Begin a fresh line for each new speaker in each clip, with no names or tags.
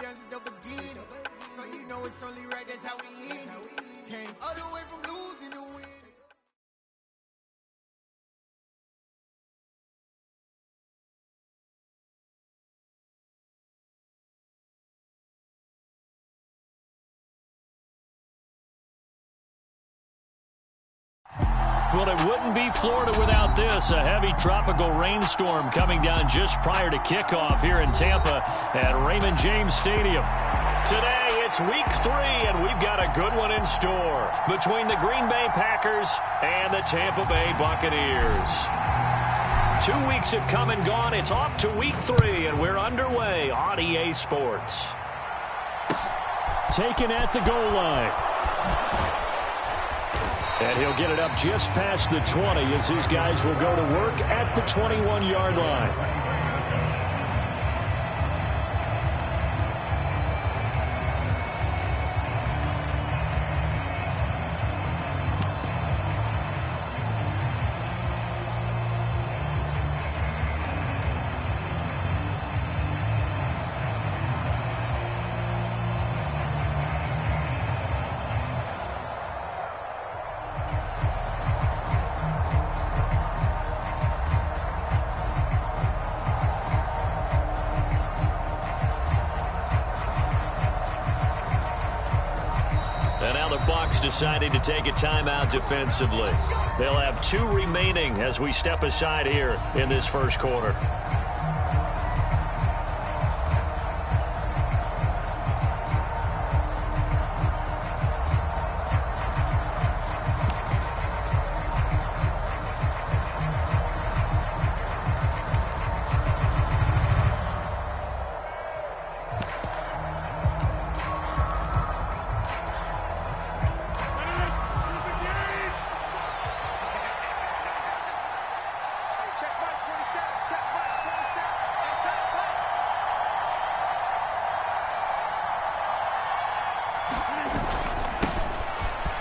dance at the beginning. So you know it's only right, that's how we end it. Came all the way from losing to win.
Well, it wouldn't be Florida without this. A heavy tropical rainstorm coming down just prior to kickoff here in Tampa at Raymond James Stadium. Today, it's week 3, and we've got a good one in store between the Green Bay Packers and the Tampa Bay Buccaneers. 2 weeks have come and gone. It's off to week 3, and we're underway on EA Sports. Taken at the goal line. And he'll get it up just past the 20 as his guys will go to work at the 21-yard line. Deciding to take a timeout defensively. They'll have 2 remaining as we step aside here in this first quarter.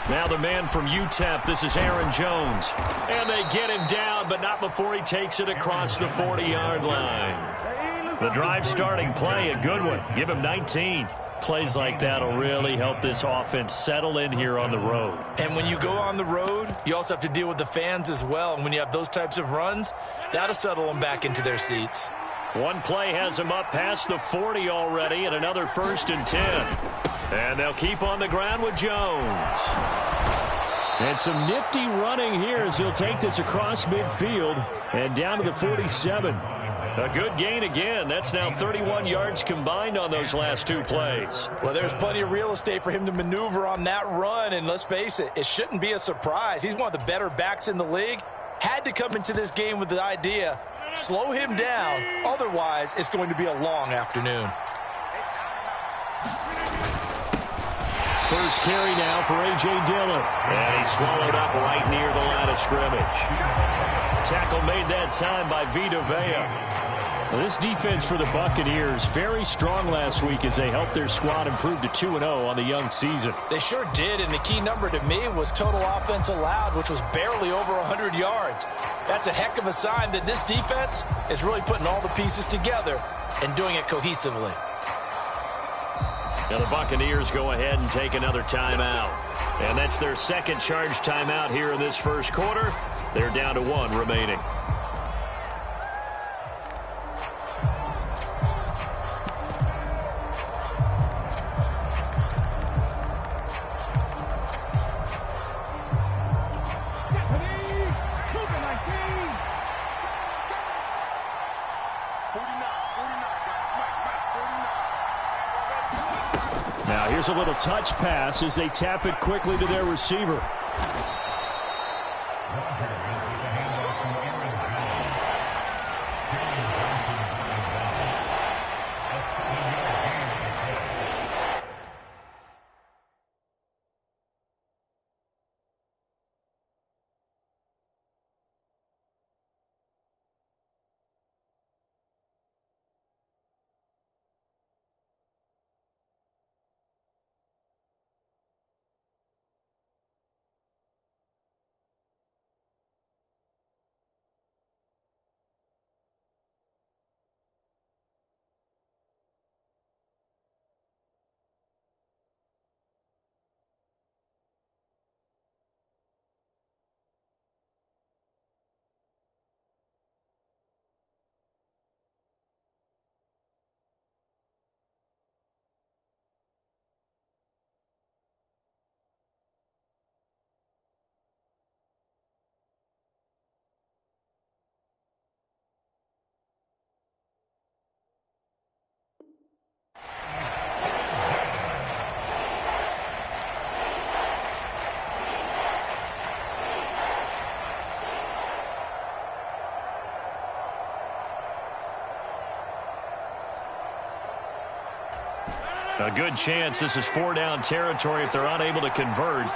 Now the man from UTEP, this is Aaron Jones. And they get him down, but not before he takes it across the 40-yard line. The drive starting play, a good one. Give him 19. Plays like that will really help this offense settle in here on the road.
And when you go on the road, you also have to deal with the fans as well. And when you have those types of runs, that'll settle them back into their seats.
One play has them up past the 40 already, and another 1st and 10. And they'll keep on the ground with Jones. And some nifty running here as he'll take this across midfield and down to the 47. A good gain again. That's now 31 yards combined on those last 2 plays.
Well, there's plenty of real estate for him to maneuver on that run. And let's face it, it shouldn't be a surprise. He's one of the better backs in the league. Had to come into this game with the idea, slow him down. Otherwise, it's going to be a long afternoon.
First carry now for A.J. Dillon. And he's swallowed up right near the line of scrimmage. Tackle made that time by Vita Vea. Well, this defense for the Buccaneers, very strong last week as they helped their squad improve to 2-0 on the young season.
They sure did, and the key number to me was total offense allowed, which was barely over 100 yards. That's a heck of a sign that this defense is really putting all the pieces together and doing it cohesively.
Now the Buccaneers go ahead and take another timeout. And that's their second charge timeout here in this first quarter. They're down to 1 remaining. Now here's a little touch pass as they tap it quickly to their receiver. A good chance this is 4-down territory if they're unable to convert.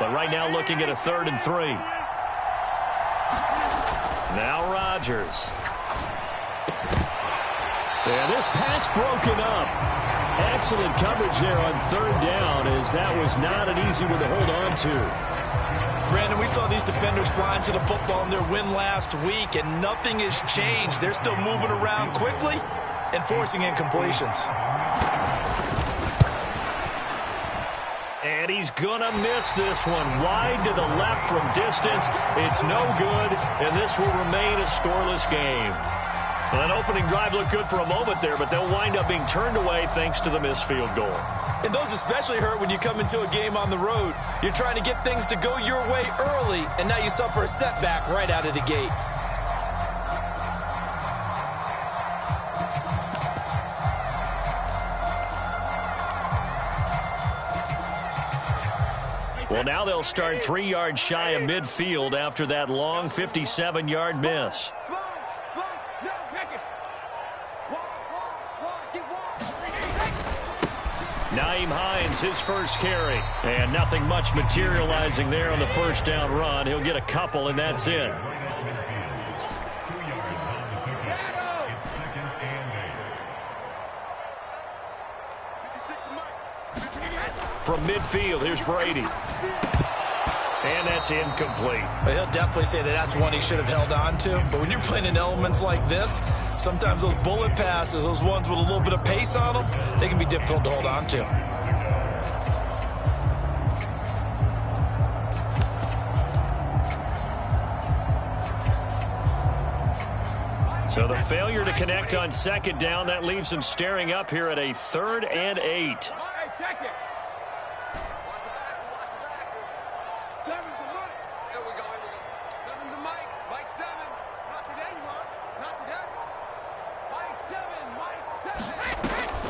But right now looking at a 3rd and 3. Now Rodgers. And this pass broken up. Excellent coverage there on 3rd down, as that was not an easy one to hold on to.
Brandon, we saw these defenders flying to the football in their win last week, and nothing has changed. They're still moving around quickly and forcing incompletions.
And he's going to miss this one. Wide to the left from distance. It's no good, and this will remain a scoreless game. Well, that opening drive looked good for a moment there, but they'll wind up being turned away thanks to the missed field goal.
And those especially hurt when you come into a game on the road. You're trying to get things to go your way early, and now you suffer a setback right out of the gate.
Well, now they'll start 3 yards shy of midfield after that long 57-yard miss. Nyheim Hines, his first carry. And nothing much materializing there on the first down run. He'll get a couple, and that's it. From midfield, here's Brady. And that's incomplete.
He'll definitely say that that's one he should have held on to. But when you're playing in elements like this, sometimes those bullet passes, those ones with a little bit of pace on them, they can be difficult to hold on to.
So the failure to connect on 2nd down, that leaves him staring up here at a 3rd and 8.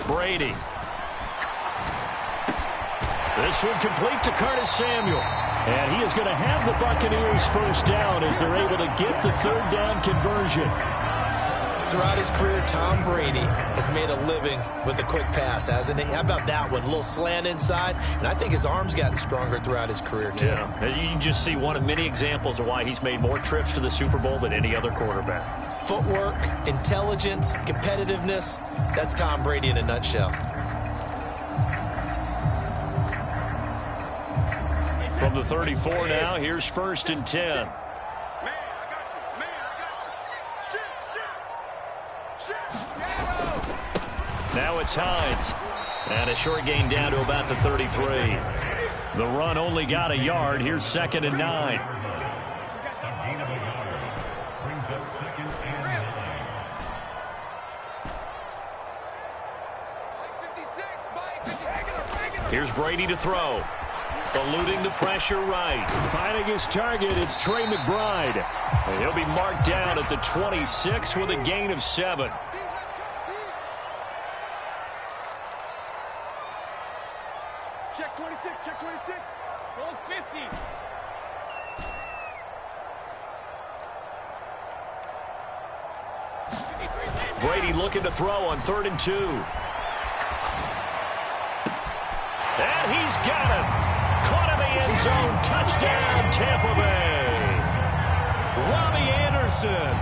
Brady. This one complete to Curtis Samuel. And he is going to have the Buccaneers first down as they're able to get the 3rd down conversion.
Throughout his career, Tom Brady has made a living with the quick pass, hasn't he? How about that one? A little slant inside, and I think his arm's gotten stronger throughout his career, too.
Yeah, you can just see one of many examples of why he's made more trips to the Super Bowl than any other quarterback.
Footwork, intelligence, competitiveness, that's Tom Brady in a nutshell.
From the 34 now, here's 1st and 10. Now it's Hines. And a short gain down to about the 33. The run only got a yard. Here's 2nd and 9. Here's Brady to throw. Eluding the pressure right. Finding his target, it's Trey McBride. And he'll be marked down at the 26 with a gain of 7.
Check 26, check 26. Roll 50.
Brady looking to throw on 3rd and 2. And he's got it. Caught in the end zone. Touchdown, Tampa Bay. Robbie Anderson,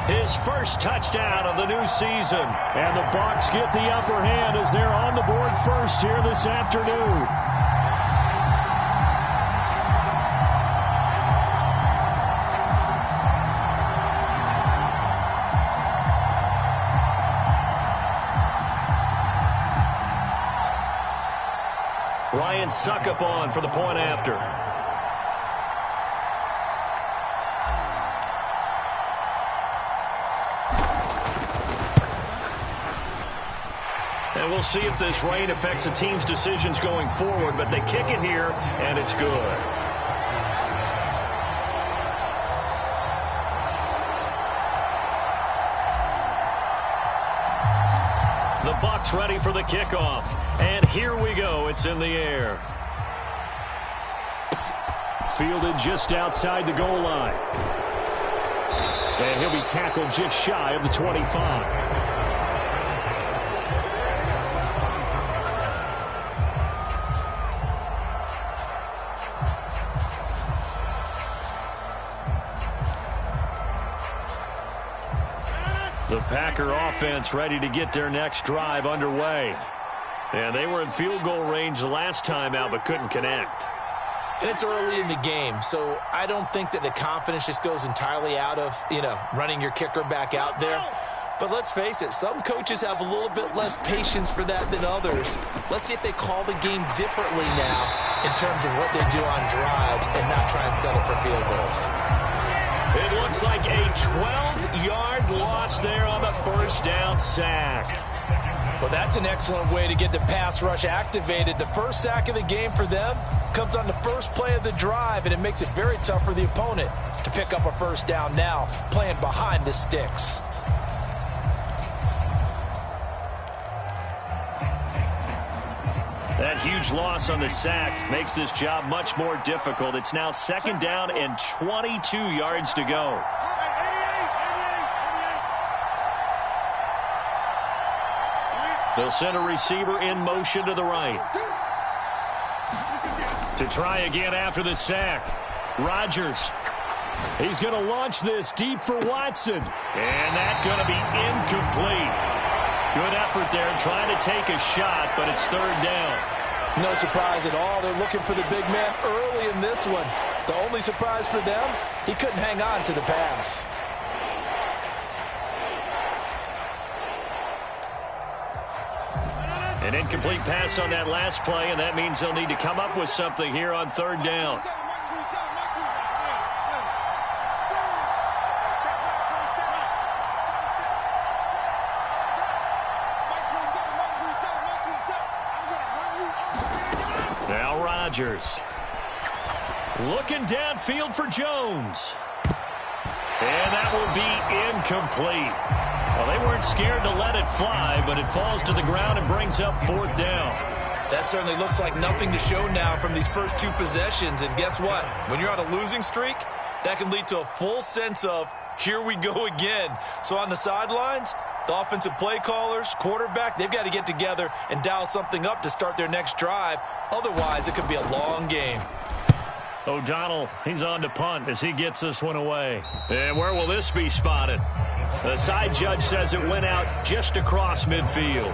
his first touchdown of the new season. And the Bucs get the upper hand as they're on the board first here this afternoon. Ryan Suckup on for the point after. And we'll see if this rain affects the team's decisions going forward, but they kick it here, and it's good. The Bucs ready for the kickoff. And here we go. It's in the air. Fielded just outside the goal line. And he'll be tackled just shy of the 25. Packer offense ready to get their next drive underway. And they were in field goal range last time out but couldn't connect.
And it's early in the game, so I don't think that the confidence just goes entirely out of, running your kicker back out there. But let's face it, some coaches have a little bit less patience for that than others. Let's see if they call the game differently now in terms of what they do on drives and not try and settle for field goals.
It looks like a 12-yard loss there on the first down sack.
Well, that's an excellent way to get the pass rush activated. The first sack of the game for them comes on the first play of the drive, and it makes it very tough for the opponent to pick up a first down now, playing behind the sticks.
That huge loss on the sack makes this job much more difficult. It's now second down and 22 yards to go. They'll send a receiver in motion to the right. To try again after the sack. Rodgers. He's going to launch this deep for Watson. And that's going to be incomplete. Good effort there trying to take a shot, but it's third down.
No surprise at all. They're looking for the big man early in this one. The only surprise for them, he couldn't hang on to the pass.
An incomplete pass on that last play, and that means they'll need to come up with something here on third down. Now Rodgers. Looking downfield for Jones. And that will be incomplete. Well, they weren't scared to let it fly, but it falls to the ground and brings up fourth down.
That certainly looks like nothing to show now from these first two possessions. And guess what? When you're on a losing streak, that can lead to a full sense of, here we go again. So on the sidelines, the offensive play callers, quarterback, they've got to get together and dial something up to start their next drive. Otherwise, it could be a long game.
O'Donnell, he's on to punt as he gets this one away. And where will this be spotted? The side judge says it went out just across midfield.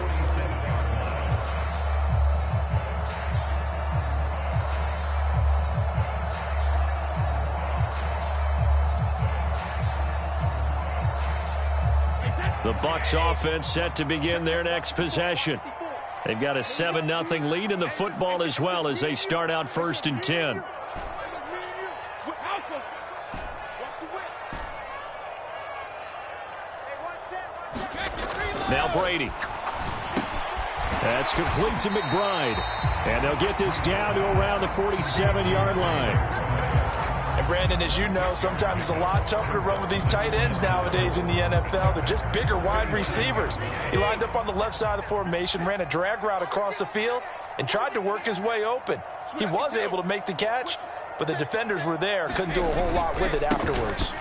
The Bucs offense set to begin their next possession. They've got a 7-0 lead in the football as well as they start out 1st and 10. Now Brady. That's complete to McBride. And they'll get this down to around the 47-yard line.
And Brandon, as you know, sometimes it's a lot tougher to run with these tight ends nowadays in the NFL. They're just bigger wide receivers. He lined up on the left side of the formation, ran a drag route across the field, and tried to work his way open. He was able to make the catch, but the defenders were there, couldn't do a whole lot with it afterwards.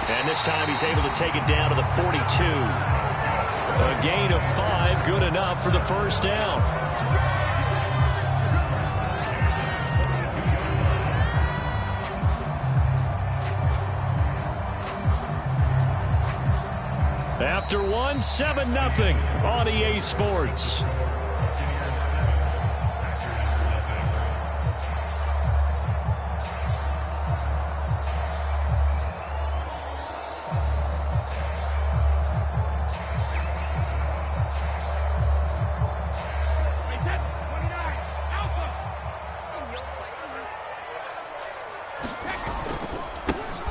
And this time he's able to take it down to the 42. A gain of 5, good enough for the first down. After one, 7-0 on EA Sports.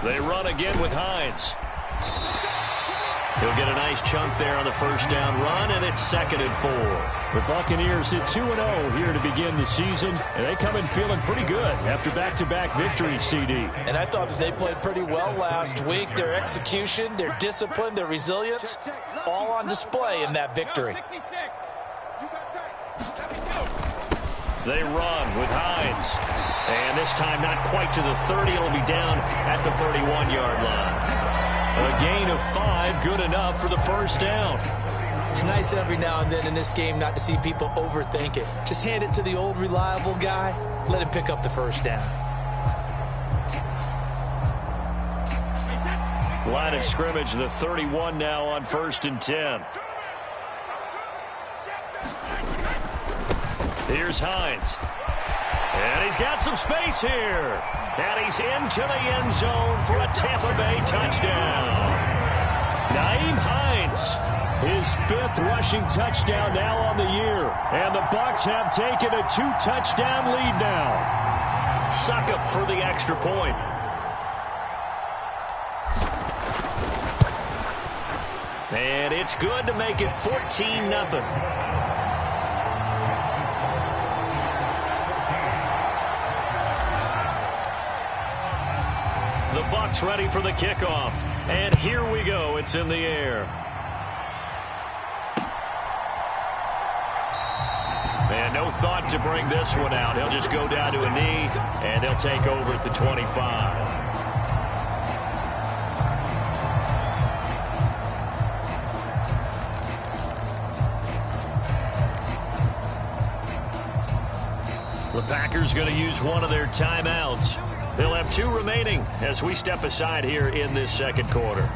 They run again with Hines. He'll get a nice chunk there on the first down run, and it's 2nd and 4. The Buccaneers hit 2-0 here to begin the season, and they come in feeling pretty good after back-to-back victories, CD.
And I thought that they played pretty well last week. Their execution, their discipline, their resilience, all on display in that victory.
They run with Hines. And this time not quite to the 30. It'll be down at the 31-yard line. A gain of 5, good enough for the first down.
It's nice every now and then in this game not to see people overthink it. Just hand it to the old reliable guy. Let him pick up the first down.
Line of scrimmage, the 31 now on 1st and 10. Here's Hines. And he's got some space here. And he's into the end zone for a Tampa Bay touchdown. Nyheim Hines, his 5th rushing touchdown now on the year. And the Bucs have taken a 2-touchdown lead now. Suck up for the extra point. And it's good to make it 14-0. The Bucs ready for the kickoff. And here we go. It's in the air. And no thought to bring this one out. He'll just go down to a knee, and they'll take over at the 25. The Packers going to use one of their timeouts. They'll have 2 remaining as we step aside here in this second quarter.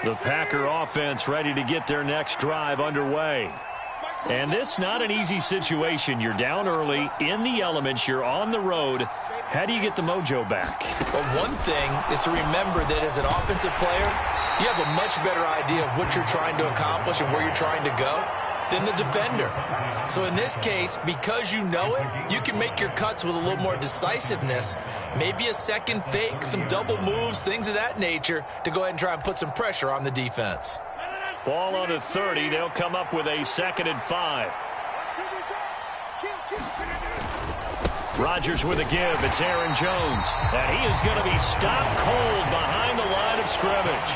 The Packer offense ready to get their next drive underway. And this not an easy situation. You're down early, in the elements, you're on the road. How do you get the mojo back?
Well, one thing is to remember that as an offensive player, you have a much better idea of what you're trying to accomplish and where you're trying to go than the defender. So in this case, because you know it, you can make your cuts with a little more decisiveness, maybe a second fake, some double moves, things of that nature, to go ahead and try and put some pressure on the defense.
Ball on the 30. They'll come up with a 2nd and 5. Rodgers with a give. It's Aaron Jones. And he is going to be stopped cold behind the line of scrimmage.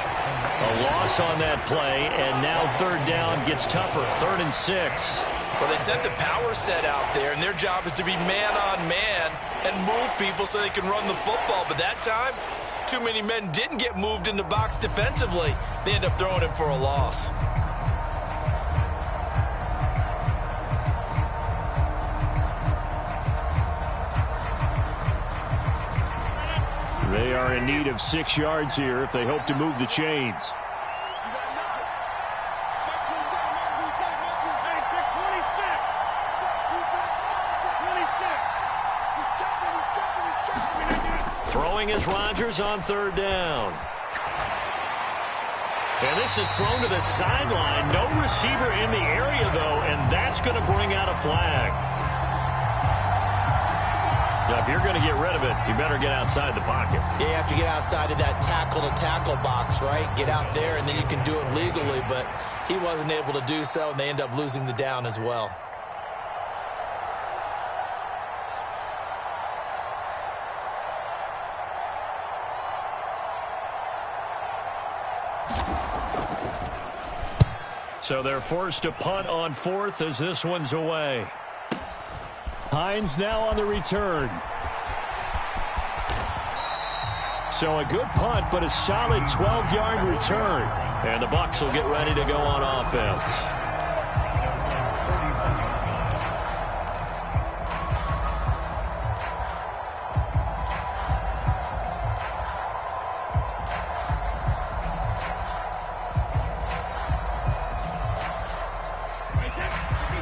A loss on that play, and now 3rd down gets tougher. 3rd and 6.
Well, they sent the power set out there, and their job is to be man-on-man and move people so they can run the football. But that time, too many men didn't get moved in the box defensively. They end up throwing him for a loss.
They are in need of 6 yards here if they hope to move the chains. Throwing is Rodgers on 3rd down. And this is thrown to the sideline. No receiver in the area, though, and that's going to bring out a flag. Now, if you're going to get rid of it, you better get outside the pocket.
Yeah, you have to get outside of that tackle-to-tackle box, right? Get out there, and then you can do it legally, but he wasn't able to do so, and they end up losing the down as well.
So they're forced to punt on 4th as this one's away. Hines now on the return. So a good punt, but a solid 12-yard return. And the Bucs will get ready to go on offense.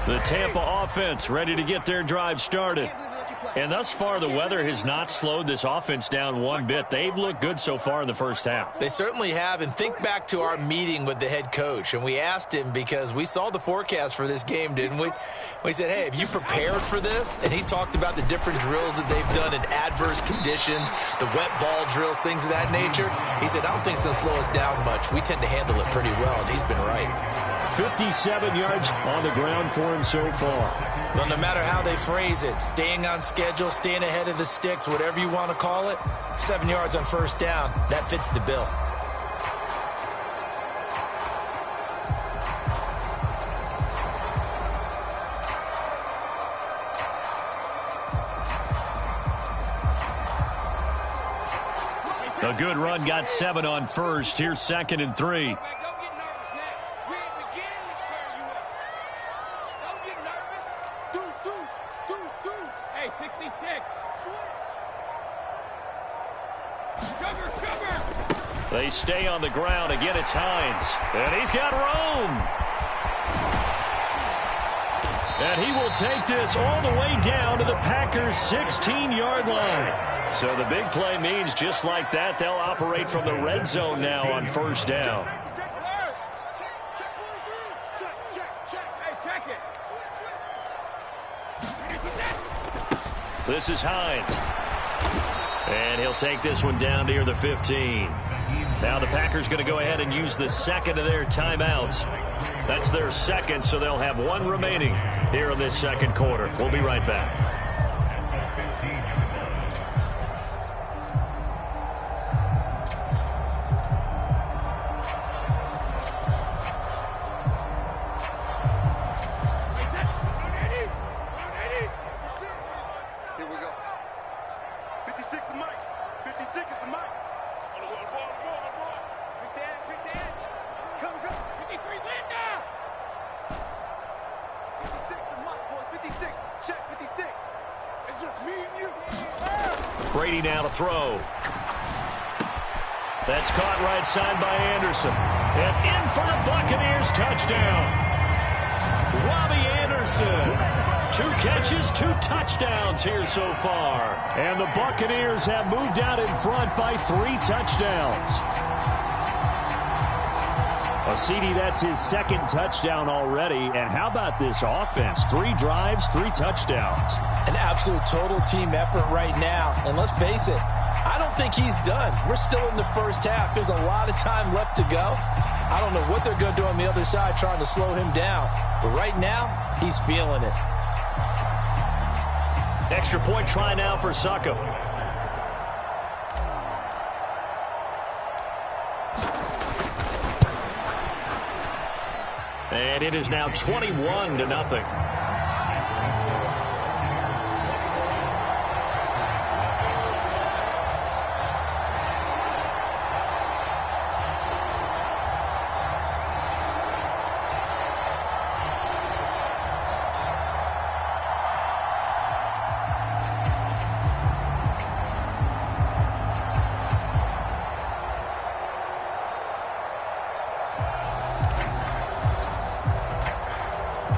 The Tampa offense ready to get their drive started. And thus far, the weather has not slowed this offense down one bit. They've looked good so far in the first half.
They certainly have. And think back to our meeting with the head coach. And we asked him, because we saw the forecast for this game, didn't we? We said, hey, have you prepared for this? And he talked about the different drills that they've done in adverse conditions, the wet ball drills, things of that nature. He said, I don't think it's going to slow us down much. We tend to handle it pretty well, and he's been right.
57 yards on the ground for him so far.
Well, no matter how they phrase it, staying on schedule, staying ahead of the sticks, whatever you want to call it, 7 yards on first down, that fits the bill.
A good run got 7 on first. Here's 2nd and 3. They stay on the ground. Again, it's Hines. And he's got room. And he will take this all the way down to the Packers' 16-yard line. So the big play means just like that, they'll operate from the red zone now on first down. This is Hines. And he'll take this one down near the 15. Now the Packers going to go ahead and use the second of their timeouts. That's their second, so they'll have one remaining here in this second quarter. We'll be right back. Brady now to throw. That's caught right side by Anderson. And in for the Buccaneers, touchdown. Robbie Anderson. 2 catches, 2 touchdowns here so far. And the Buccaneers have moved out in front by 3 touchdowns. Well, CD, that's his 2nd touchdown already. And how about this offense? 3 drives, 3 touchdowns.
An absolute total team effort right now. And let's face it, I don't think he's done. We're still in the first half. There's a lot of time left to go. I don't know what they're going to do on the other side trying to slow him down. But right now, he's feeling it.
Extra point try now for Succop. And it is now 21-0.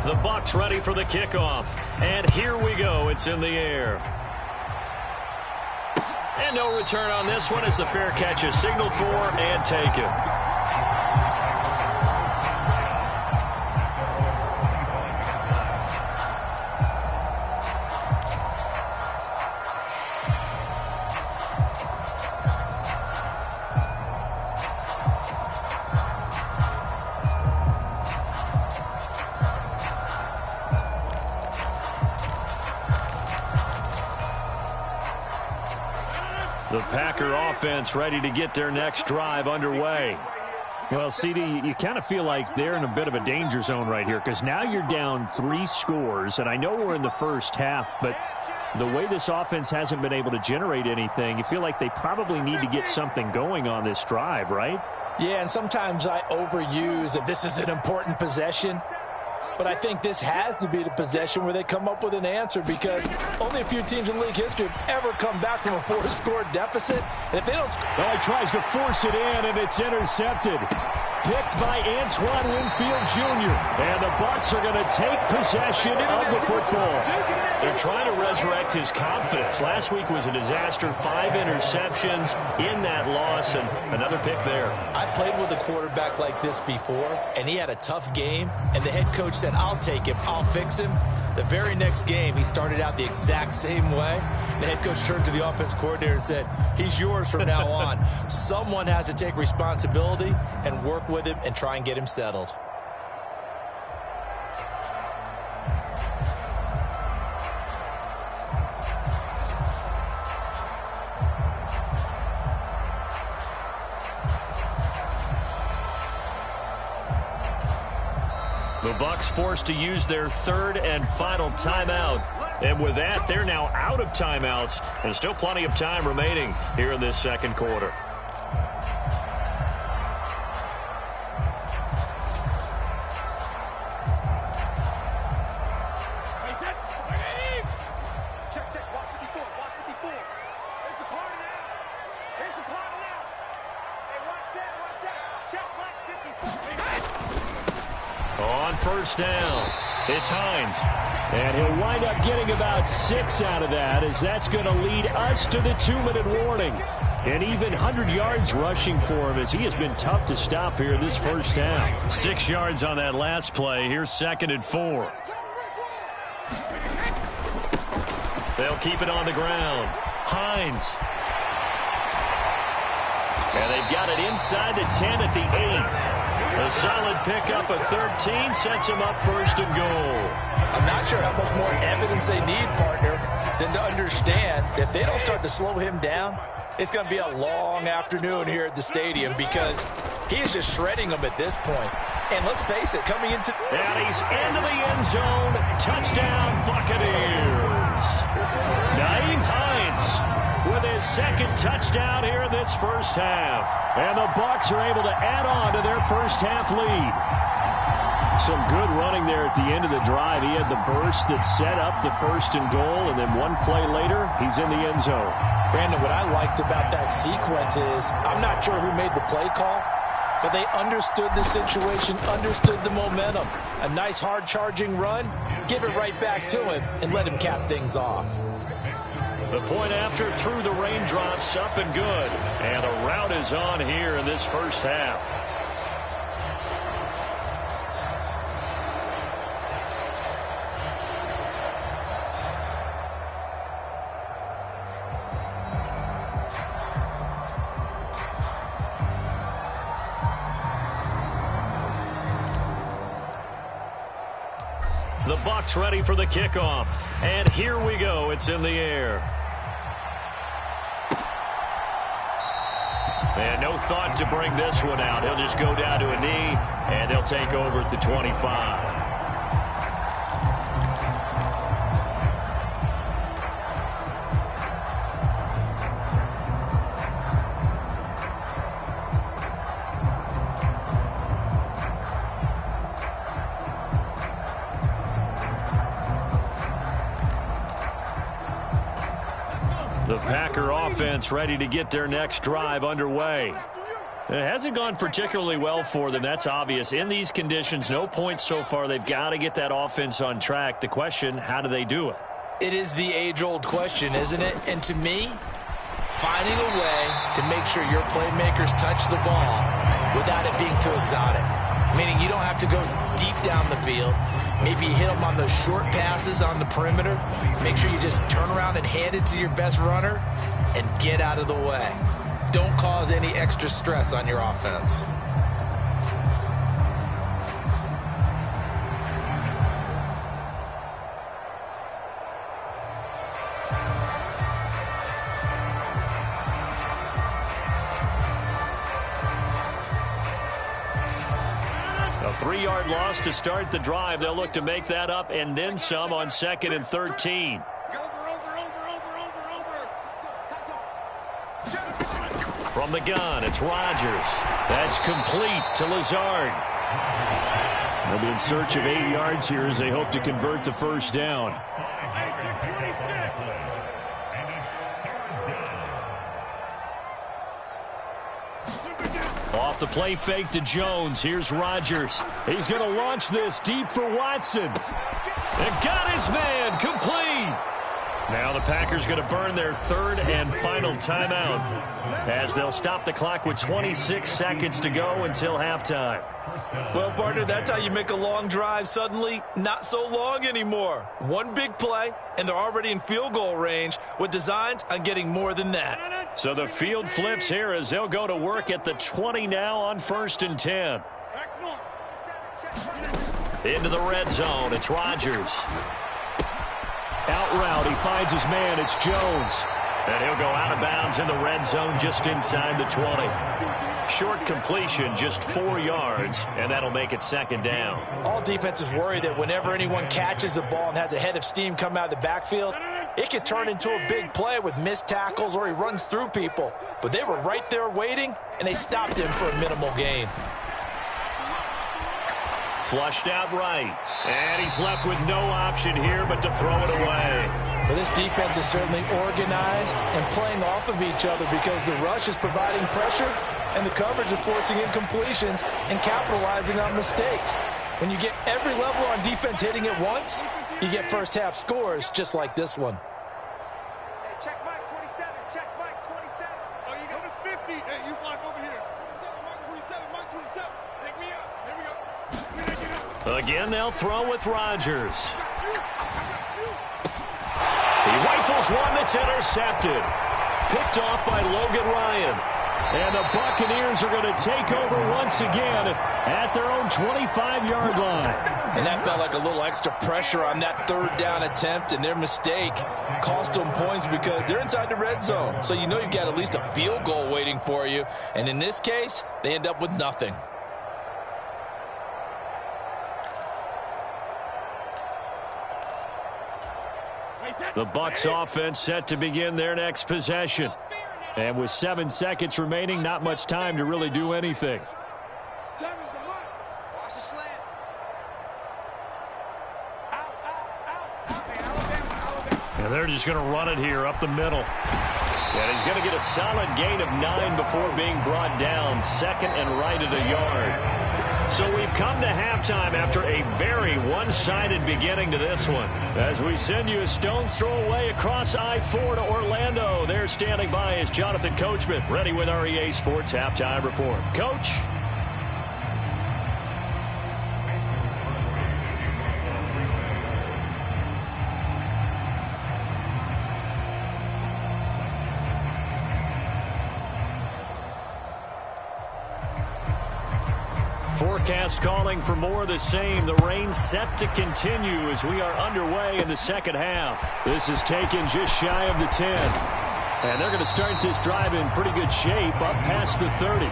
The Bucs ready for the kickoff. And here we go. It's in the air. And no return on this one as the fair catch is signaled for and taken. The Packer offense ready to get their next drive underway. Well, CD, you kind of feel like they're in a bit of a danger zone right here because now you're down 3 scores, and I know we're in the first half, but The way this offense hasn't been able to generate anything, you feel like they probably need to get something going on this drive, right?
Yeah, and sometimes I overuse that this is an important possession. But I think this has to be the possession where they come up with an answer, because only a few teams in league history have ever come back from a 4-score deficit. And if they don't score...
Well, he tries to force it in, and it's intercepted. Picked by Antoine Winfield Jr. And the Bucs are going to take possession of the football. They're trying to resurrect his confidence. Last week was a disaster. 5 interceptions in that loss, and another pick there.
I played with a quarterback like this before, and he had a tough game, and the head coach said, I'll take him, I'll fix him. The very next game, he started out the exact same way. The head coach turned to the offense coordinator and said, he's yours from now on. Someone has to take responsibility and work with him and try and get him settled.
The Bucs forced to use their third and final timeout. And with that, they're now out of timeouts. And still plenty of time remaining here in this second quarter. On first down, it's Hines. And he'll wind up getting about 6 out of that, as that's going to lead us to the 2-minute warning. And even 100 yards rushing for him, as he has been tough to stop here this first half. 6 yards on that last play. Here's 2nd and 4. They'll keep it on the ground. Hines. And they've got it inside the 10 at the 8. A solid pickup of 13 sets him up 1st and goal.
I'm not sure how much more evidence they need, partner, than to understand that if they don't start to slow him down, it's going to be a long afternoon here at the stadium, because he is just shredding them at this point. And let's face it, coming into...
And he's into the end zone. Touchdown, Buccaneers. Nyheim Hines with his 2nd touchdown here in this first half. And the Bucs are able to add on to their first half lead. Some good running there at the end of the drive. He had the burst that set up the 1st and goal, and then one play later, he's in the end zone.
Brandon, what I liked about that sequence is, I'm not sure who made the play call, but they understood the situation, understood the momentum. A nice hard-charging run, give it right back to him, and let him cap things off.
The point after through the raindrops, up and good. And the route is on here in this first half. The Bucs ready for the kickoff. And here we go. It's in the air. And no thought to bring this one out. He'll just go down to a knee, and they'll take over at the 25. The Packer offense ready to get their next drive underway. It hasn't gone particularly well for them. That's obvious. In these conditions, no points so far. They've got to get that offense on track. The question, how do they do it?
It is the age-old question, isn't it? And to me, finding a way to make sure your playmakers touch the ball without it being too exotic. Meaning you don't have to go deep down the field. Maybe hit them on those short passes on the perimeter. Make sure you just turn around and hand it to your best runner and get out of the way. Don't cause any extra stress on your offense.
A 3-yard loss to start the drive. They'll look to make that up and then some on 2nd and 13. From the gun, it's Rodgers. That's complete to Lazard. They'll be in search of 8 yards here as they hope to convert the first down. Off the play fake to Jones. Here's Rodgers. He's going to launch this deep for Watson. And got his man. Complete. Now the Packers going to burn their third and final timeout as they'll stop the clock with 26 seconds to go until halftime.
Well, partner, that's how you make a long drive suddenly not so long anymore. One big play, and they're already in field goal range with designs on getting more than that.
So the field flips here as they'll go to work at the 20 now on 1st and 10. Into the red zone, it's Rodgers. Out route, he finds his man, it's Jones. And he'll go out of bounds in the red zone just inside the 20. Short completion, just 4 yards, and that'll make it second down.
All defenses worry that whenever anyone catches the ball and has a head of steam come out of the backfield, it could turn into a big play with missed tackles or he runs through people. But they were right there waiting, and they stopped him for a minimal gain.
Flushed out right. And he's left with no option here but to throw it away.
Well, this defense is certainly organized and playing off of each other because the rush is providing pressure and the coverage is forcing incompletions and capitalizing on mistakes. When you get every level on defense hitting at once, you get first half scores just like this one.
Hey, check Mike 27, check Mike 27. Oh, you got a 50. Hey, you block over here. 27, Mike 27, Mike 27. Take me out. Here we go.
Again, they'll throw with Rodgers. He rifles one that's intercepted. Picked off by Logan Ryan. And the Buccaneers are going to take over once again at their own 25-yard line.
And that felt like a little extra pressure on that third down attempt, and their mistake cost them points because they're inside the red zone. So you know you've got at least a field goal waiting for you. And in this case, they end up with nothing.
The Bucs offense set to begin their next possession. And with 7 seconds remaining, not much time to really do anything. And they're just going to run it here up the middle. And he's going to get a solid gain of 9 before being brought down. Second and right at a yard. So we've come to halftime after a very one-sided beginning to this one. As we send you a stone's throw away across I-4 to Orlando. There standing by is Jonathan Coachman, ready with our EA Sports Halftime Report. Coach? Forecast calling for more of the same. The rain set to continue as we are underway in the second half. This is taken just shy of the 10. And they're going to start this drive in pretty good shape up past the 30.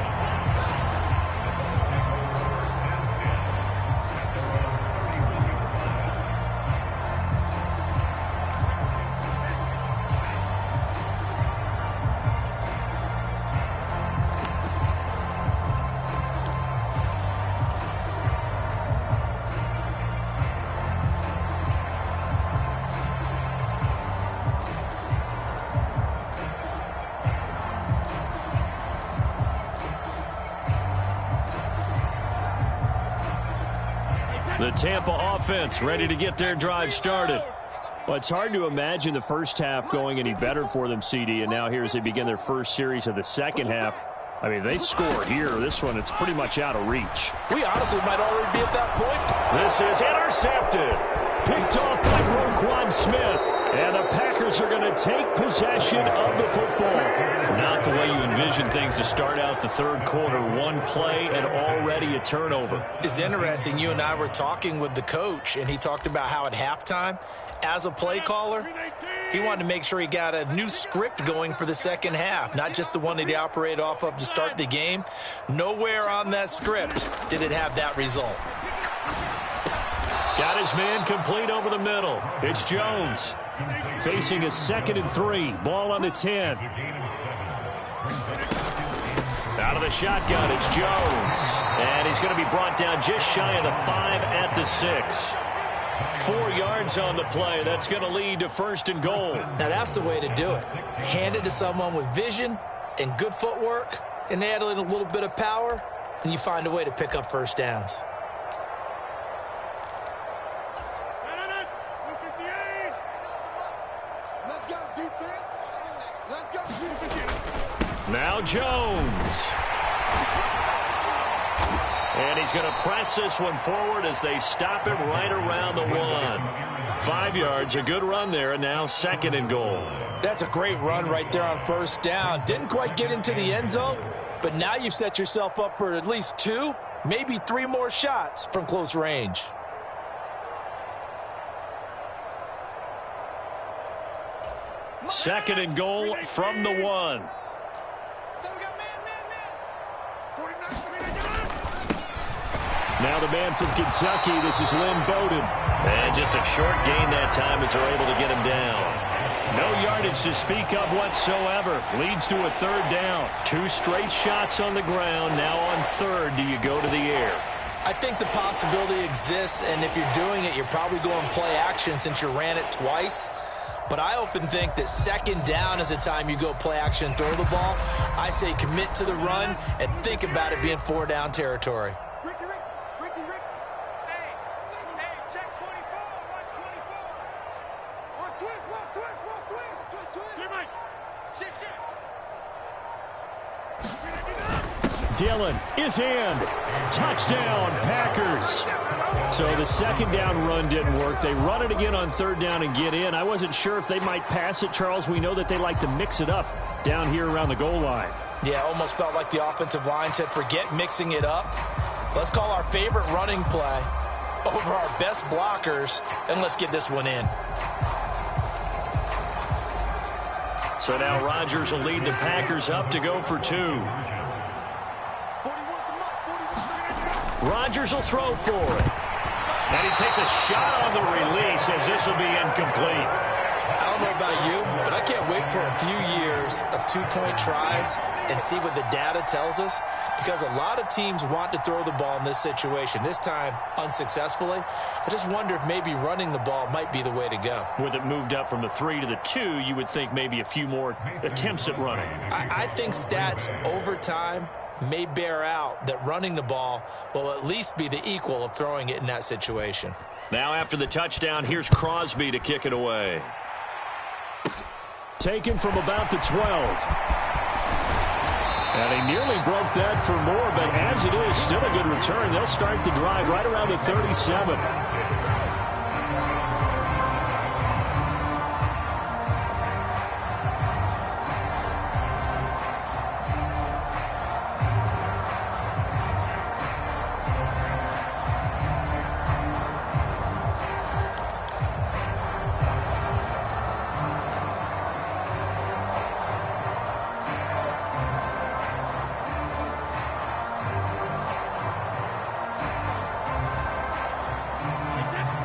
The Tampa offense ready to get their drive started. Well, it's hard to imagine the first half going any better for them, CD, and now here as they begin their first series of the second half. I mean, they score here. This one, it's pretty much out of reach.
We honestly might already be at that point.
This is intercepted. Picked off by Roquan Smith. And the Packers are going to take possession of the football. Not the way you envision things to start out the third quarter. One play and already a turnover.
It's interesting. You and I were talking with the coach, and he talked about how at halftime, as a play caller, he wanted to make sure he got a new script going for the second half, not just the one that he operated off of to start the game. Nowhere on that script did it have that result.
Got his man complete over the middle. It's Jones. Facing a 2nd and 3. Ball on the 10. Out of the shotgun, it's Jones. And he's going to be brought down just shy of the 5 at the 6. 4 yards on the play. That's going to lead to 1st and goal.
Now, that's the way to do it. Hand it to someone with vision and good footwork, and add in a little bit of power, and you find a way to pick up 1st downs.
Let's go, defense. Let's go, defense.
Now Jones. And he's going to press this one forward as they stop him right around the 1. 5 yards, a good run there, and now 2nd and goal.
That's a great run right there on 1st down. Didn't quite get into the end zone, but now you've set yourself up for at least 2, maybe 3 more shots from close range.
Second and goal from the 1. Now the man from Kentucky, this is Lynn Bowden. And just a short gain that time as they're able to get him down. No yardage to speak of whatsoever. Leads to a 3rd down. 2 straight shots on the ground. Now on 3rd, do you go to the air?
I think the possibility exists, and if you're doing it, you're probably going play action since you ran it twice. But I often think that 2nd down is the time you go play action and throw the ball. I say commit to the run and think about it being 4 down territory.
Dillon is in. Touchdown, Packers. So the 2nd down run didn't work. They run it again on 3rd down and get in. I wasn't sure if they might pass it, Charles. We know that they like to mix it up down here around the goal line.
Yeah, almost felt like the offensive line said, forget mixing it up. Let's call our favorite running play over our best blockers, and let's get this one in.
So now Rodgers will lead the Packers up to go for 2. Rodgers will throw for it. And he takes a shot on the release as this will be incomplete.
I don't know about you, but I can't wait for a few years of 2-point tries and see what the data tells us, because a lot of teams want to throw the ball in this situation, this time unsuccessfully. I just wonder if maybe running the ball might be the way to go.
With it moved up from the 3 to the 2, you would think maybe a few more attempts at running.
I think stats over time may bear out that running the ball will at least be the equal of throwing it in that situation.
Now after the touchdown, here's Crosby to kick it away. Taken from about the 12. And he nearly broke that for more, but as it is, still a good return. They'll start the drive right around the 37.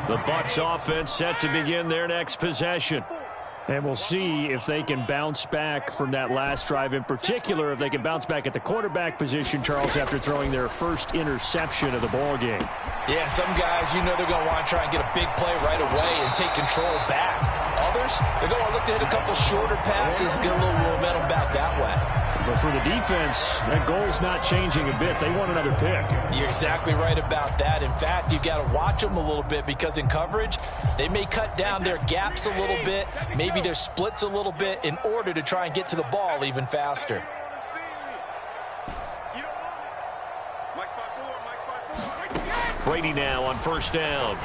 The Bucs offense set to begin their next possession. And we'll see if they can bounce back from that last drive, in particular, if they can bounce back at the quarterback position, Charles, after throwing their first interception of the ball game.
Yeah, some guys, you know they're going to want to try and get a big play right away and take control back. Others, they're going to look to hit a couple shorter passes, get a little momentum back that way.
But for the defense, that goal's not changing a bit. They want another pick.
You're exactly right about that. In fact, you've got to watch them a little bit, because in coverage, they may cut down their gaps a little bit, maybe their splits a little bit, in order to try and get to the ball even faster.
Brady now on 1st down.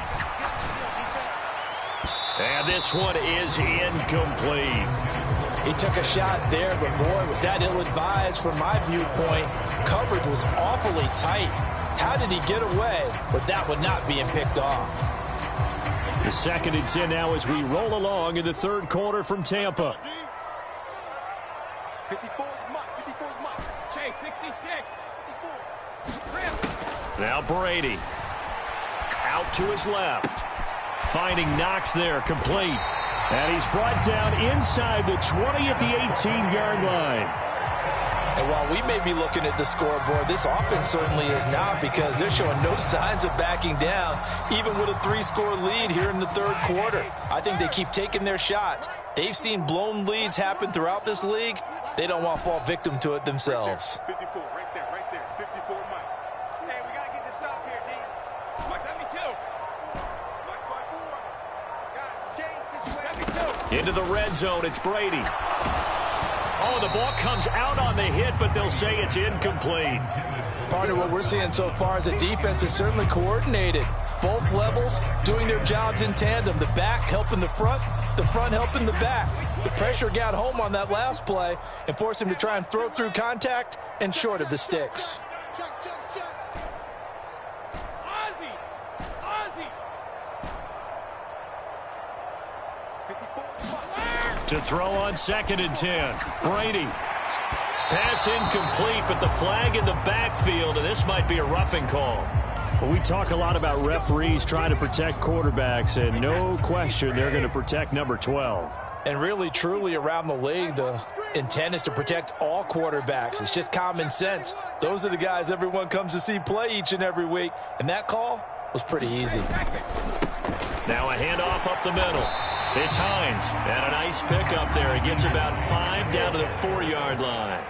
And this one is incomplete.
He took a shot there, but boy, was that ill-advised from my viewpoint. Coverage was awfully tight. How did he get away with that one not being picked off?
The 2nd and 10 now as we roll along in the 3rd quarter from Tampa.
54 is Mike. 54 is Mike. Jay, 54.
Now Brady. Out to his left. Finding Knox there, complete. And he's brought down inside the 20 at the 18-yard line.
And while we may be looking at the scoreboard, this offense certainly is not, because they're showing no signs of backing down, even with a 3-score lead here in the third quarter. I think they keep taking their shots. They've seen blown leads happen throughout this league. They don't want to fall victim to it themselves.
54, right there. 54, Mike. Hey, we got to get this stop here, D. Mike, let me kill. Mike's by 4. Guys, it's game situation.
Into the red zone, it's Brady. Oh, the ball comes out on the hit, but they'll say it's incomplete.
Part of what we're seeing so far is a defense is certainly coordinated. Both levels doing their jobs in tandem. The back helping the front helping the back. The pressure got home on that last play and forced him to try and throw through contact and short of the sticks.
Check. Ozzy. 54.
To throw on 2nd and 10. Brady. Pass incomplete, but the flag in the backfield, and this might be a roughing call. Well, we talk a lot about referees trying to protect quarterbacks, and no question they're going to protect number 12.
And really, truly, around the league, the intent is to protect all quarterbacks. It's just common sense. Those are the guys everyone comes to see play each and every week, and that call was pretty easy.
Now a handoff up the middle. It's Hines, and a nice pick up there. He gets about 5 down to the 4-yard line.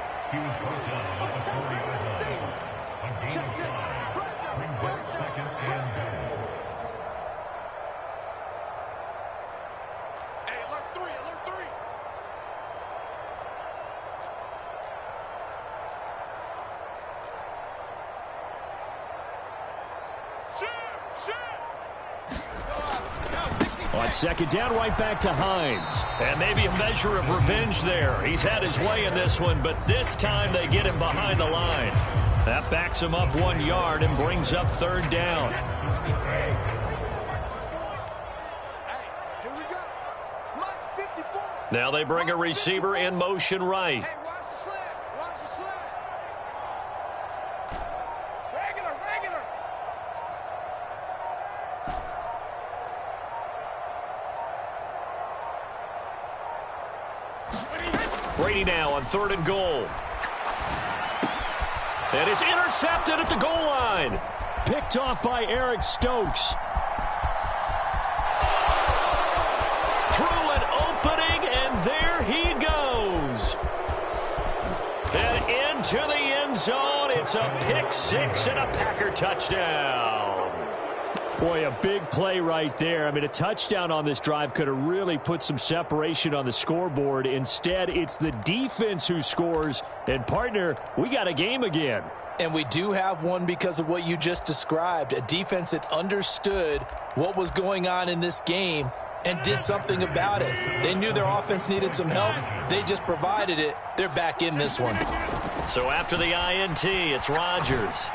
Hey, alert 3.
On 2nd down, right back to Hines. And maybe a measure of revenge there. He's had his way in this one, but this time they get him behind the line. That backs him up 1 yard and brings up 3rd down.
Hey, here we go. Mike 54.
Now they bring a receiver in motion right.
Hey, watch the slant. Regular.
Brady now on 3rd and goal. And it's intercepted at the goal line. Picked off by Eric Stokes. Through an opening, and there he goes. And into the end zone. It's a pick 6 and a Packer touchdown. Boy, a big play right there. I mean, a touchdown on this drive could have really put some separation on the scoreboard. Instead, it's the defense who scores. And, partner, we got a game again.
And we do have one because of what you just described. A defense that understood what was going on in this game and did something about it. They knew their offense needed some help. They just provided it. They're back in this one.
So after the INT, it's Rodgers.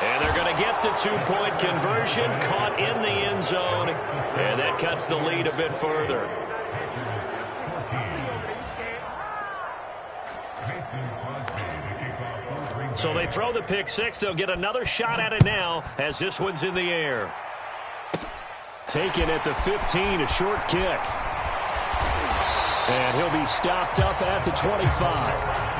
And they're going to get the 2-point conversion, caught in the end zone, and that cuts the lead a bit further. So they throw the pick 6. They'll get another shot at it now as this one's in the air. Taken at the 15, a short kick. And he'll be stopped up at the 25.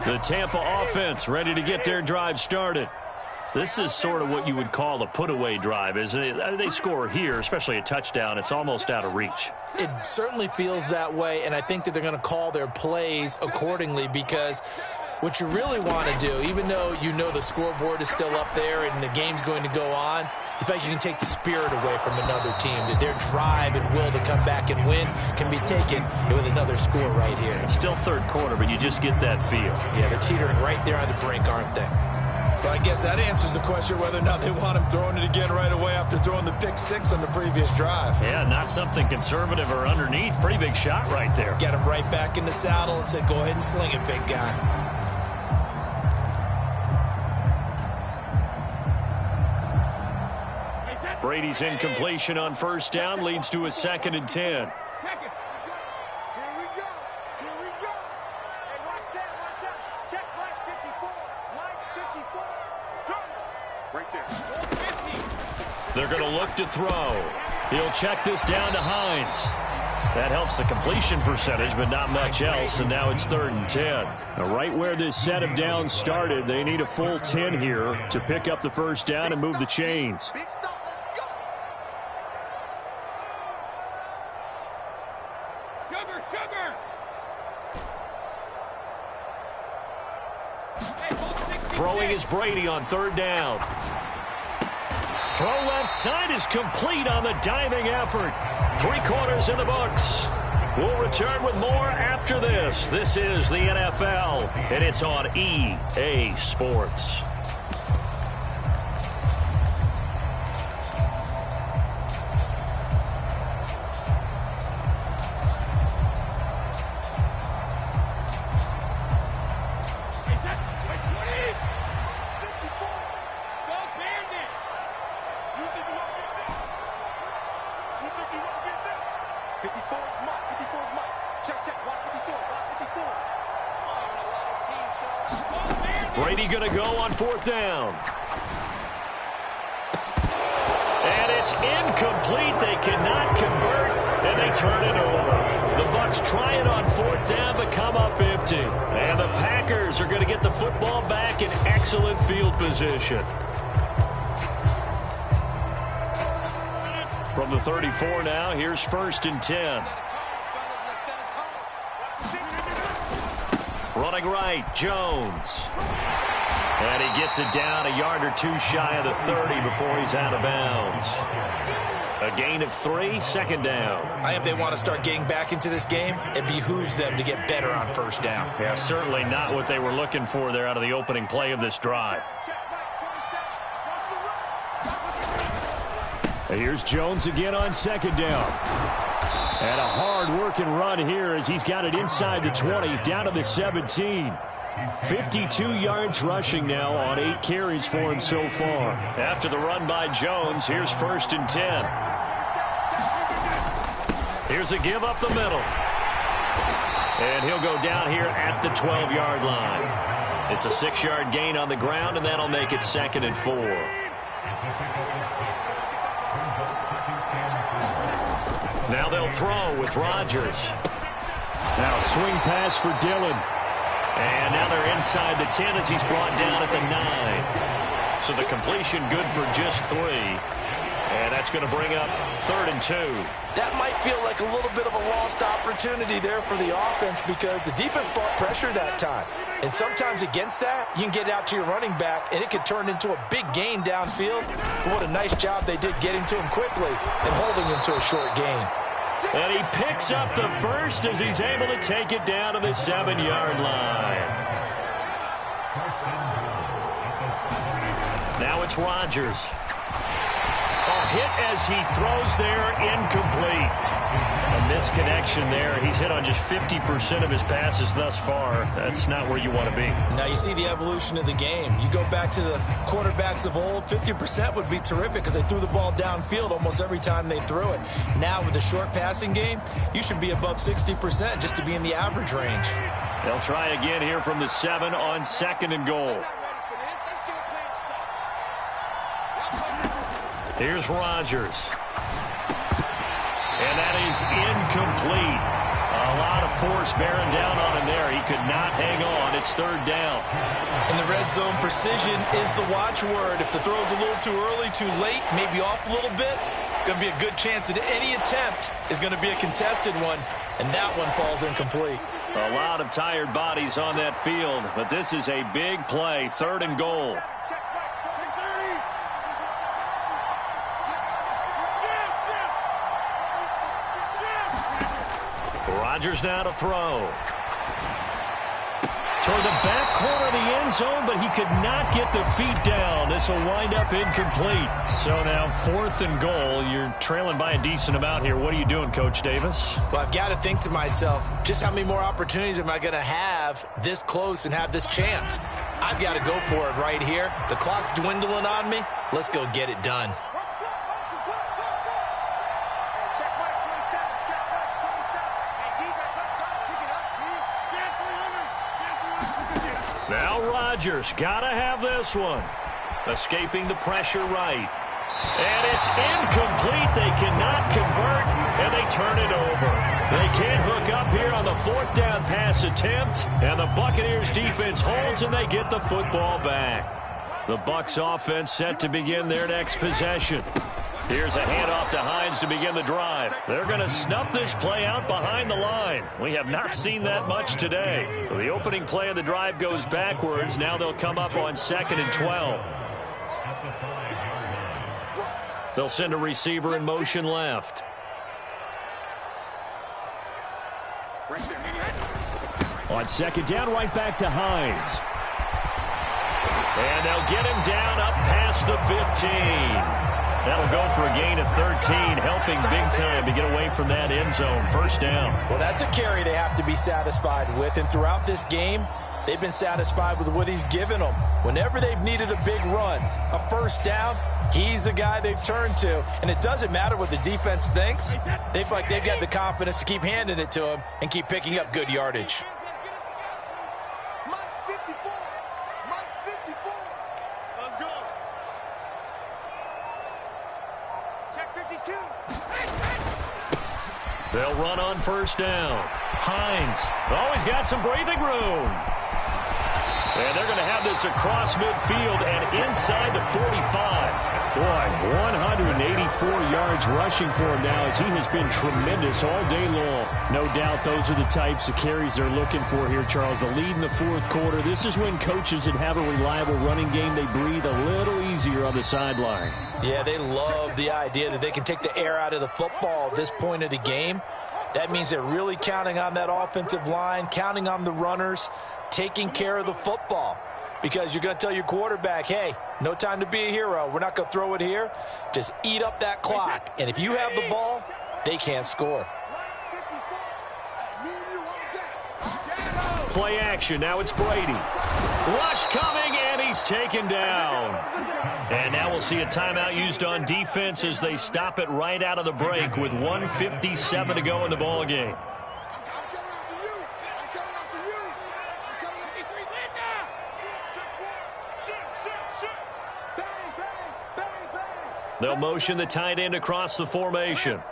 The Tampa offense ready to get their drive started. This is sort of what you would call a put-away drive, isn't it? They score here, especially a touchdown. It's almost out of reach.
It certainly feels that way, and I think that they're going to call their plays accordingly, because what you really want to do, even though you know the scoreboard is still up there and the game's going to go on, you feel like you can take the spirit away from another team, that their drive and will to come back and win can be taken with another score right here.
Still third quarter, but you just get that feel.
Yeah, they're teetering right there on the brink, aren't they? Well, I guess that answers the question whether or not they want him throwing it again right away after throwing the pick 6 on the previous drive.
Yeah, not something conservative or underneath. Pretty big shot right there.
Get him right back in the saddle and said, go ahead and sling it, big guy.
Brady's incompletion on first down leads to a 2nd and 10.
Here we go. Here we go. Hey, watch that. Watch that. Check Mike 54. Mike 54. Turn. Right there. 50.
They're going to look to throw. He'll check this down to Hines. That helps the completion percentage, but not much else, and now it's 3rd and 10. Now, right where this set of downs started, they need a full 10 here to pick up the first down and move the chains.
Big stop. Let's go. Sugar.
Throwing is Brady on 3rd down. Throw left side is complete on the diving effort. 3 quarters in the books. We'll return with more after this. This is the NFL, and it's on EA Sports. Brady going to go on 4th down. And it's incomplete. They cannot convert, and they turn it over. The Bucs try it on 4th down, but come up empty. And the Packers are going to get the football back in excellent field position. From the 34 now, here's 1st and 10. Running right, Jones. And he gets it down a yard or 2 shy of the 30 before he's out of bounds. A gain of 3, 2nd down.
If they want to start getting back into this game, it behooves them to get better on 1st down.
Yeah, certainly not what they were looking for there out of the opening play of this drive. And here's Jones again on 2nd down. And a hard-working run here as he's got it inside the 20, down to the 17. 52 yards rushing now on 8 carries for him so far. After the run by Jones, here's 1st and 10. Here's a give up the middle. And he'll go down here at the 12-yard line. It's a 6-yard gain on the ground, and that'll make it 2nd and 4. Now they'll throw with Rodgers. Now swing pass for Dillon. And now they're inside the 10 as he's brought down at the 9. So the completion good for just 3. And that's going to bring up 3rd and 2.
That might feel like a little bit of a lost opportunity there for the offense because the defense brought pressure that time. And sometimes against that, you can get out to your running back, and it could turn into a big gain downfield. But what a nice job they did getting to him quickly and holding him to a short gain.
And he picks up the first as he's able to take it down to the 7-yard line. Now it's Rodgers. A hit as he throws there, incomplete. A misconnection there. He's hit on just 50% of his passes thus far. That's not where you want to be.
Now you see the evolution of the game. You go back to the quarterbacks of old, 50% would be terrific because they threw the ball downfield almost every time they threw it. Now with the short passing game, you should be above 60% just to be in the average range.
They'll try again here from the 7 on 2nd and goal. Here's Rodgers. And that is incomplete. A lot of force bearing down on him there. He could not hang on. It's 3rd down.
In the red zone, precision is the watchword. If the throw's a little too early, too late, maybe off a little bit, going to be a good chance that any attempt is going to be a contested one, and that one falls incomplete.
A lot of tired bodies on that field, but this is a big play. 3rd and goal. Rodgers now to throw. Toward the back corner of the end zone, but he could not get the feet down. This will wind up incomplete. So now 4th and goal. You're trailing by a decent amount here. What are you doing, Coach Davis?
Well, I've got to think to myself, just how many more opportunities am I going to have this close and have this chance? I've got to go for it right here. The clock's dwindling on me. Let's go get it done.
Now Rodgers got to have this one. Escaping the pressure right. And it's incomplete. They cannot convert, and they turn it over. They can't hook up here on the fourth down pass attempt, and the Buccaneers defense holds, and they get the football back. The Bucs offense set to begin their next possession. Here's a handoff to Hines to begin the drive. They're going to snuff this play out behind the line. We have not seen that much today. So the opening play of the drive goes backwards. Now they'll come up on 2nd and 12. They'll send a receiver in motion left. On 2nd down, right back to Hines. And they'll get him down up past the 15. That'll go for a gain of 13, helping big time to get away from that end zone. First down.
Well, that's a carry they have to be satisfied with. And throughout this game, they've been satisfied with what he's given them. Whenever they've needed a big run, a first down, he's the guy they've turned to. And it doesn't matter what the defense thinks. They've got the confidence to keep handing it to him and keep picking up good yardage.
Let's go. Check 52.
They'll run on first down. Hines always got some breathing room. And they're going to have this across midfield and inside the 45. Boy, 184 yards rushing for him now as he has been tremendous all day long. No doubt those are the types of carries they're looking for here, Charles. The lead in the fourth quarter. This is when coaches that have a reliable running game, they breathe a little easier on the sideline.
Yeah, they love the idea that they can take the air out of the football at this point of the game. That means they're really counting on that offensive line, counting on the runners, taking care of the football. Because you're going to tell your quarterback, hey, no time to be a hero. We're not going to throw it here. Just eat up that clock. And if you have the ball, they can't score.
Play action. Now it's Brady. Rush coming, and he's taken down. And now we'll see a timeout used on defense as they stop it right out of the break with 1:57 to go in the ball game. They'll motion the tight end across the formation.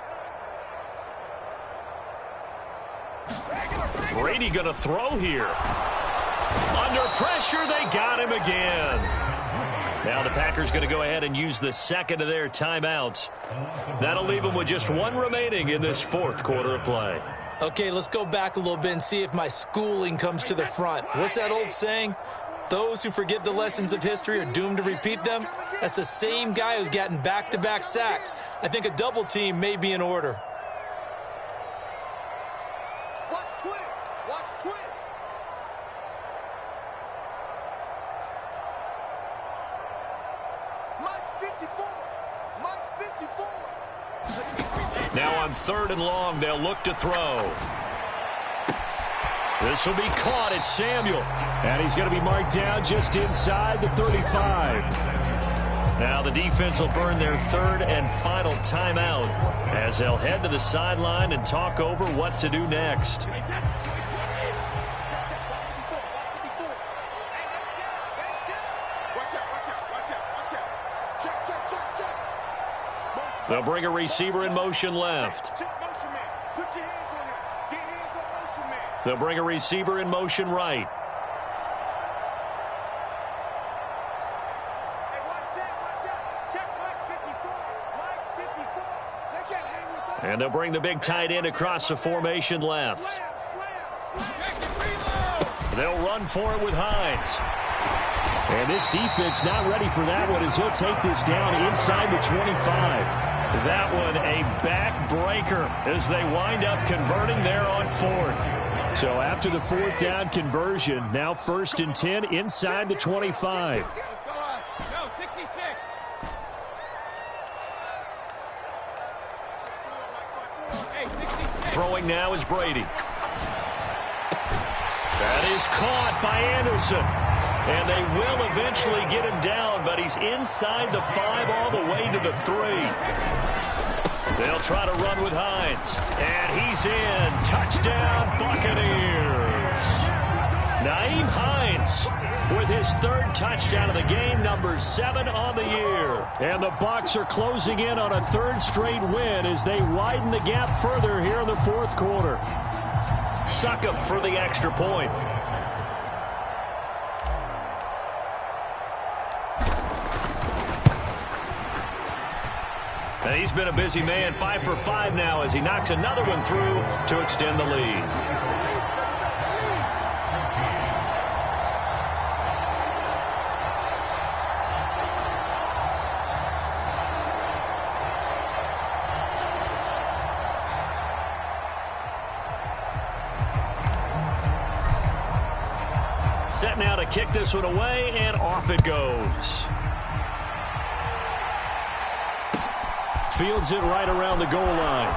Brady going to throw here. Under pressure, they got him again. Now the Packers going to go ahead and use the second of their timeouts. That'll leave them with just one remaining in this fourth quarter of play.
Okay, let's go back a little bit and see if my schooling comes to the front. What's that old saying? Those who forget the lessons of history are doomed to repeat them. That's the same guy who's gotten back-to-back sacks. I think a double team may be in order.
Watch twins. Watch twins. Mike 54. Mike 54.
Now on 3rd and long, they'll look to throw. This will be caught. It's Samuel. And he's going to be marked down just inside the 35. Now the defense will burn their third and final timeout as they'll head to the sideline and talk over what to do next. They'll bring a receiver in motion left. They'll bring a receiver in motion right. And they'll bring the big tight end across the formation left. They'll run for it with Hines. And this defense not ready for that one as he'll take this down inside the 25. That one a backbreaker as they wind up converting there on 4th. So after the 4th down conversion, now 1st and 10 inside the 25. Throwing now is Brady. That is caught by Anderson. And they will eventually get him down, but he's inside the 5 all the way to the 3. They'll try to run with Hines. And he's in. Touchdown, Buccaneers. Nyheim Hines points with his third touchdown of the game, number 7 on the year. And the Bucs are closing in on a third straight win as they widen the gap further here in the fourth quarter. Succop for the extra point. And he's been a busy man, 5 for 5 now as he knocks another one through to extend the lead. Set now to kick this one away, and off it goes. Fields it right around the goal line.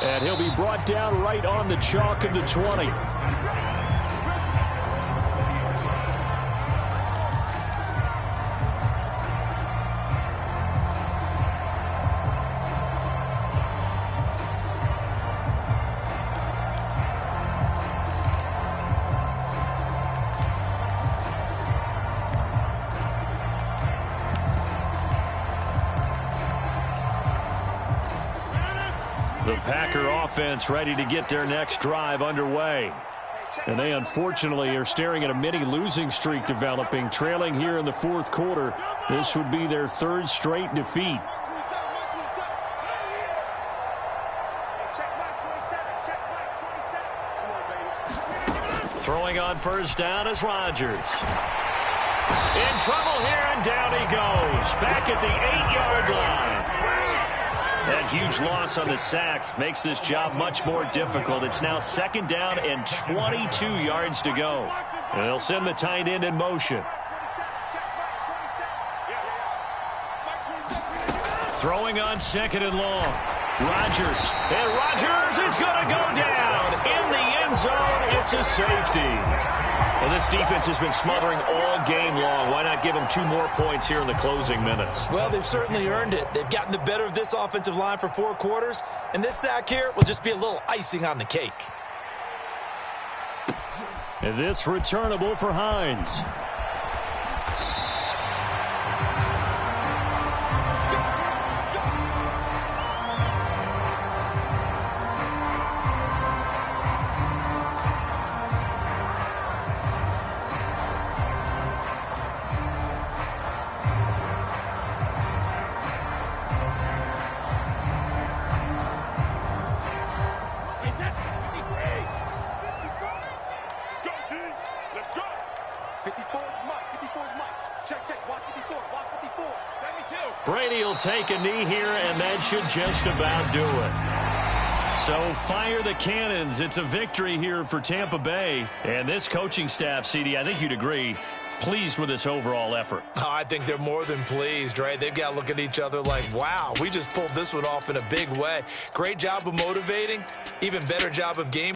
And he'll be brought down right on the chalk of the 20. The Packer offense ready to get their next drive underway. And they unfortunately are staring at a mini losing streak developing, trailing here in the fourth quarter. This would be their third straight defeat. Throwing on first down is Rodgers. In trouble here, and down he goes. Back at the 8-yard line. That huge loss on the sack makes this job much more difficult. It's now second down and 22 yards to go. And they'll send the tight end in motion. Throwing on second and long. Rodgers. And Rodgers is going to go down in the end zone. It's a safety. Well, this defense has been smothering all game long. Why not give them 2 more points here in the closing minutes?
Well, they've certainly earned it. They've gotten the better of this offensive line for 4 quarters, and this sack here will just be a little icing on the cake.
And this returnable for Hines. Brady will take a knee here, and that should just about do it. So fire the cannons. It's a victory here for Tampa Bay. And this coaching staff, CD, I think you'd agree, pleased with this overall effort.
Oh, I think they're more than pleased, right? They've got to look at each other like, wow, we just pulled this one off in a big way. Great job of motivating, even better job of game